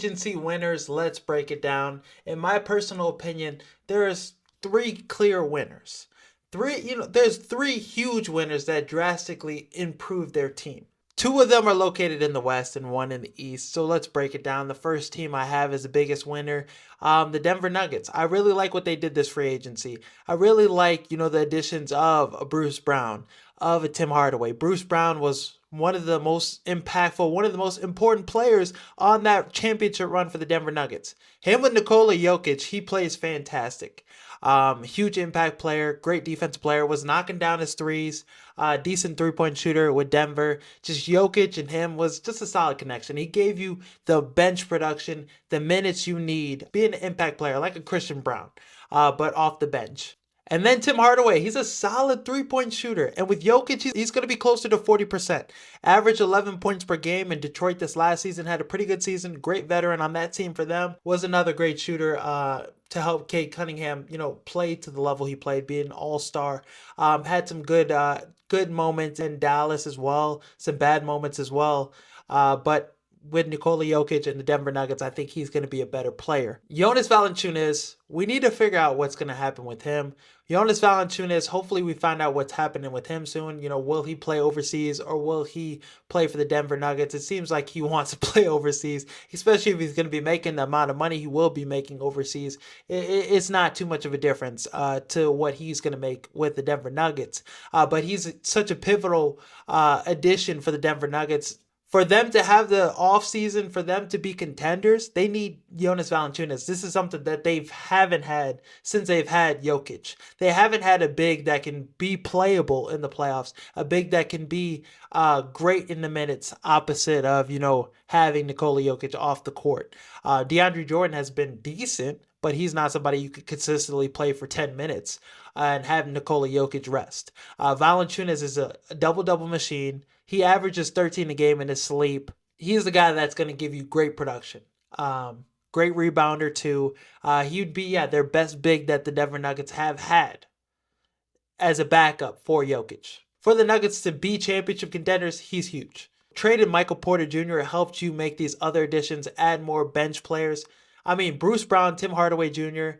agency winners, let's break it down. In my personal opinion, there's three clear winners. There's three huge winners that drastically improved their team. Two of them are located in the West and one in the East. So let's break it down. The first team I have as the biggest winner, the Denver Nuggets. I really like what they did this free agency. I really like, the additions of a Bruce Brown, of a Tim Hardaway. Bruce Brown was one of the most impactful, one of the most important players on that championship run for the Denver Nuggets. Him with Nikola Jokic, he plays fantastic. Huge impact player, great defense player, was knocking down his threes, decent three-point shooter with Denver. Just Jokic and him was just a solid connection. He gave you the bench production, the minutes you need, being an impact player like a Christian Brown, but off the bench. And then Tim Hardaway, he's a solid three-point shooter. And with Jokic, he's going to be closer to 40%. Average 11 points per game in Detroit this last season. Had a pretty good season. Great veteran on that team for them. Was another great shooter to help Cade Cunningham, play to the level he played, be an all-star. Had some good moments in Dallas as well. Some bad moments as well. But with Nikola Jokic and the Denver Nuggets, I think he's going to be a better player. Jonas Valanciunas, we need to figure out what's going to happen with him. Jonas Valanciunas, hopefully we find out what's happening with him soon. Will he play overseas or will he play for the Denver Nuggets? It seems like he wants to play overseas, especially if he's going to be making the amount of money he will be making overseas. It's not too much of a difference to what he's going to make with the Denver Nuggets. But he's such a pivotal addition for the Denver Nuggets. For them to have the offseason, for them to be contenders, they need Jonas Valanciunas. This is something that they haven't had since they've had Jokic. They haven't had a big that can be playable in the playoffs, a big that can be great in the minutes, opposite of, having Nikola Jokic off the court. DeAndre Jordan has been decent, but he's not somebody you could consistently play for 10 minutes and have Nikola Jokic rest. Valanciunas is a double-double machine. He averages 13 a game in his sleep. He's the guy that's going to give you great production. Great rebounder too. He'd be, their best big that the Denver Nuggets have had as a backup for Jokic. For the Nuggets to be championship contenders, he's huge. Traded Michael Porter Jr. helped you make these other additions, add more bench players. I mean, Bruce Brown, Tim Hardaway Jr.,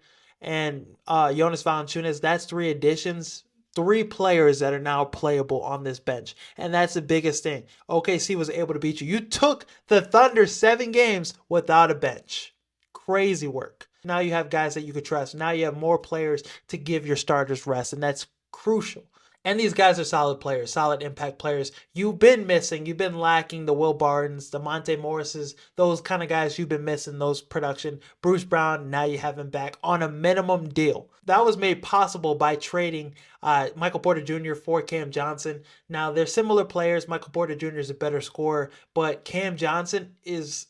and Jonas Valanciunas, that's three additions. Three players that are now playable on this bench. And that's the biggest thing. OKC was able to beat you. You took the Thunder 7 games without a bench. Crazy work. Now you have guys that you could trust. Now you have more players to give your starters rest. And that's crucial. And these guys are solid players, solid impact players. You've been missing, you've been lacking the Will Bartons, the Monte Morrises, those kind of guys you've been missing, those production. Bruce Brown, now you have him back on a minimum deal. That was made possible by trading Michael Porter Jr. for Cam Johnson. Now, they're similar players. Michael Porter Jr. is a better scorer, but Cam Johnson is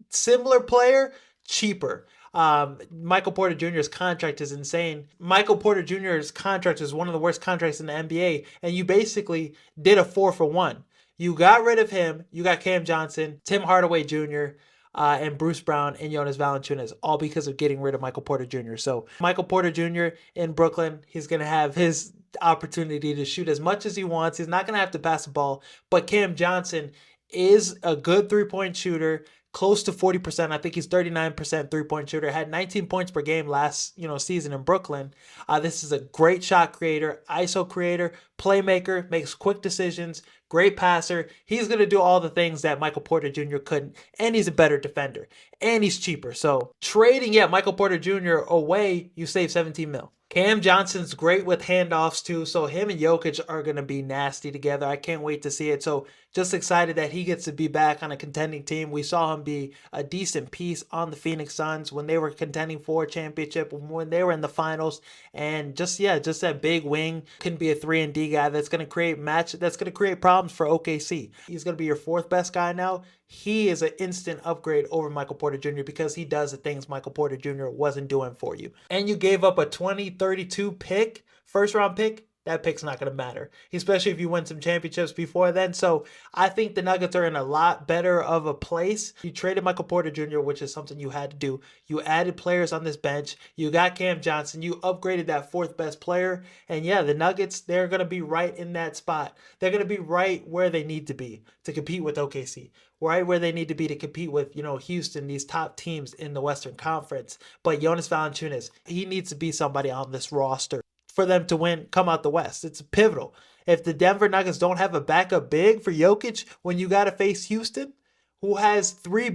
similar player, cheaper. Michael Porter Jr.'s contract is insane. Michael Porter Jr.'s contract is one of the worst contracts in the NBA, and you basically did a 4-for-1. You got rid of him, you got Cam Johnson, Tim Hardaway Jr., and Bruce Brown and Jonas Valanciunas, all because of getting rid of Michael Porter Jr. So Michael Porter Jr. in Brooklyn, he's going to have his opportunity to shoot as much as he wants. He's not going to have to pass the ball, but Cam Johnson is a good three-point shooter, close to 40%. I think he's 39% three-point shooter. Had 19 points per game last season in Brooklyn. This is a great shot creator, ISO creator, playmaker, makes quick decisions, great passer. He's going to do all the things that Michael Porter Jr. couldn't, and he's a better defender, and he's cheaper. So trading Michael Porter Jr. away, you save 17 mil. Cam Johnson's great with handoffs too, so him and Jokic are going to be nasty together. I can't wait to see it. So just excited that he gets to be back on a contending team. We saw him be a decent piece on the Phoenix Suns when they were contending for a championship, when they were in the finals. And just that big wing can be a 3-and-D guy that's going to create problems for OKC. He's going to be your fourth best guy now. He is an instant upgrade over Michael Porter Jr. because he does the things Michael Porter Jr. wasn't doing for you. And you gave up a 2032 pick, first round pick, that pick's not going to matter, especially if you win some championships before then. So I think the Nuggets are in a lot better of a place. You traded Michael Porter Jr., which is something you had to do. You added players on this bench. You got Cam Johnson. You upgraded that fourth best player. And yeah, the Nuggets, they're going to be right in that spot. They're going to be right where they need to be to compete with OKC. Right where they need to be to compete with, Houston, these top teams in the Western Conference. But Jonas Valanciunas, he needs to be somebody on this roster for them to win, come out the West. It's pivotal. If the Denver Nuggets don't have a backup big for Jokic when you got to face Houston, who has three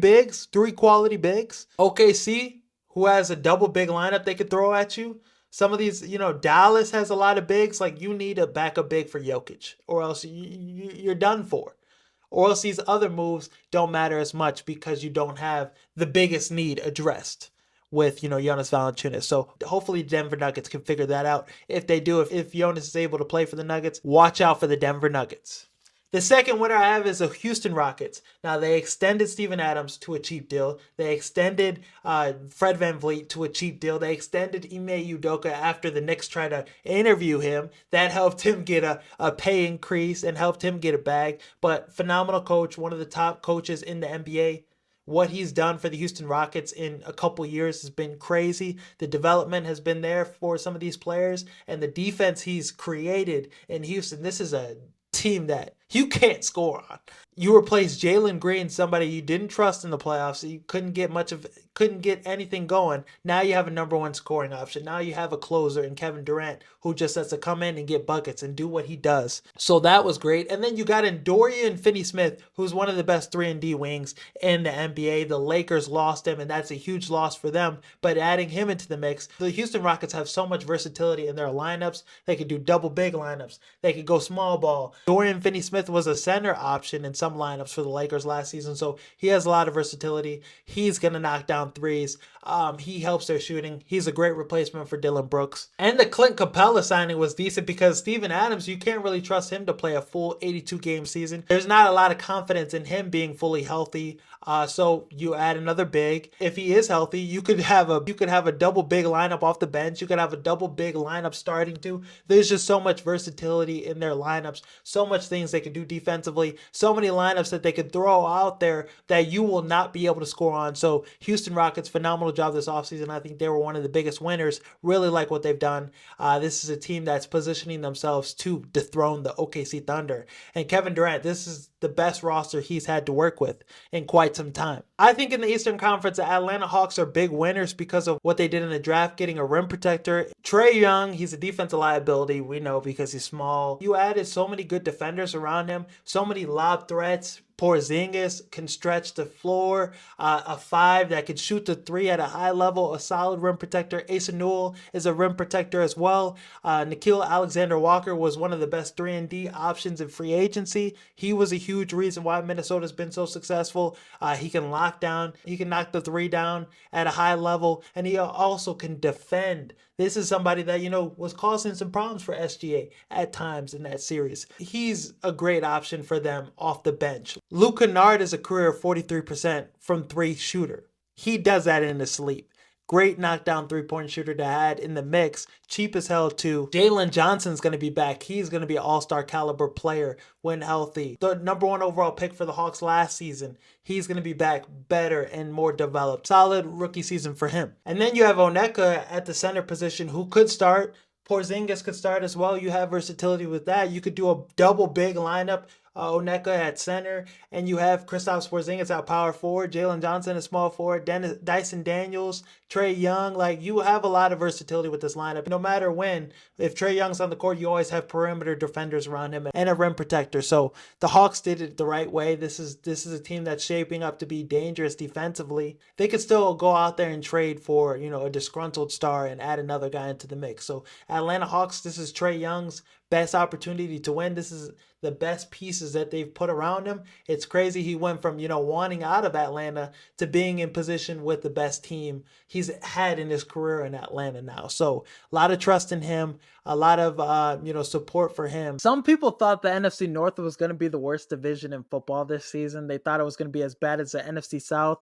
quality bigs, OKC, who has a double big lineup they could throw at you. Some of these, Dallas has a lot of bigs. Like, you need a backup big for Jokic, or else you're done for. Or else these other moves don't matter as much because you don't have the biggest need addressed with, Jonas Valanciunas. So hopefully Denver Nuggets can figure that out. If they do, if Jonas is able to play for the Nuggets, watch out for the Denver Nuggets. The second winner I have is the Houston Rockets. Now, they extended Steven Adams to a cheap deal. They extended Fred VanVleet to a cheap deal. They extended Ime Udoka after the Knicks tried to interview him. That helped him get a pay increase and helped him get a bag. But phenomenal coach, one of the top coaches in the NBA. What he's done for the Houston Rockets in a couple years has been crazy. The development has been there for some of these players, and the defense he's created in Houston. This is a team that you can't score on. You replace Jalen Green, somebody you didn't trust in the playoffs, so you couldn't get anything going. Now you have a number one scoring option. Now you have a closer in Kevin Durant who just has to come in and get buckets and do what he does. So that was great. And then you got in Dorian Finney-Smith, who's one of the best 3-and-D wings in the NBA. The Lakers lost him, and that's a huge loss for them. But adding him into the mix, the Houston Rockets have so much versatility in their lineups. They could do double big lineups. They could go small ball. Dorian Finney-Smith was a center option in some lineups for the Lakers last season, so he has a lot of versatility. He's going to knock down threes. He helps their shooting. He's a great replacement for Dylan Brooks. And the Clint Capella signing was decent because Steven Adams, you can't really trust him to play a full 82-game season. There's not a lot of confidence in him being fully healthy. So you add another big. If he is healthy, you could have a double big lineup off the bench. You could have a double big lineup starting to. There's just so much versatility in their lineups. So much things they could do defensively. So many lineups that they could throw out there that you will not be able to score on. So Houston Rockets, phenomenal job this offseason. I think they were one of the biggest winners. Really like what they've done. This is a team that's positioning themselves to dethrone the OKC Thunder. And Kevin Durant, this is the best roster he's had to work with in quite some time. I think in the Eastern Conference, the Atlanta Hawks are big winners because of what they did in the draft, getting a rim protector. Trae Young, he's a defensive liability, we know, because he's small. You added so many good defenders around him, so many lob threats. Porzingis can stretch the floor, a 5 that can shoot the 3 at a high level, a solid rim protector. Asa Newell is a rim protector as well. Nickeil Alexander-Walker was one of the best 3-and-D options in free agency. He was a huge reason why Minnesota's been so successful. He can knock the 3 down at a high level, and he also can defend. This is somebody that, was causing some problems for SGA at times in that series. He's a great option for them off the bench. Luke Kennard is a career 43% from 3 shooter. He does that in his sleep. Great knockdown 3-point shooter to add in the mix. Cheap as hell too. Jalen Johnson's going to be back. He's going to be an all-star caliber player when healthy. The number 1 overall pick for the Hawks last season. He's going to be back better and more developed. Solid rookie season for him. And then you have Onyeka at the center position who could start. Porzingis could start as well. You have versatility with that. You could do a double big lineup. Onyeka at center, and you have Kristaps Porzingis at power forward, Jalen Johnson at small forward, Dyson Daniels, Trae Young. Like, you have a lot of versatility with this lineup. No matter when, if Trae Young's on the court, you always have perimeter defenders around him and a rim protector. So the Hawks did it the right way. This is a team that's shaping up to be dangerous defensively. They could still go out there and trade for, a disgruntled star and add another guy into the mix. So Atlanta Hawks, this is Trae Young's best opportunity to win. This is the best pieces that they've put around him. It's crazy he went from, wanting out of Atlanta to being in position with the best team he's had in his career in Atlanta now. So a lot of trust in him, a lot of, support for him. Some people thought the NFC North was going to be the worst division in football this season. They thought it was going to be as bad as the NFC South.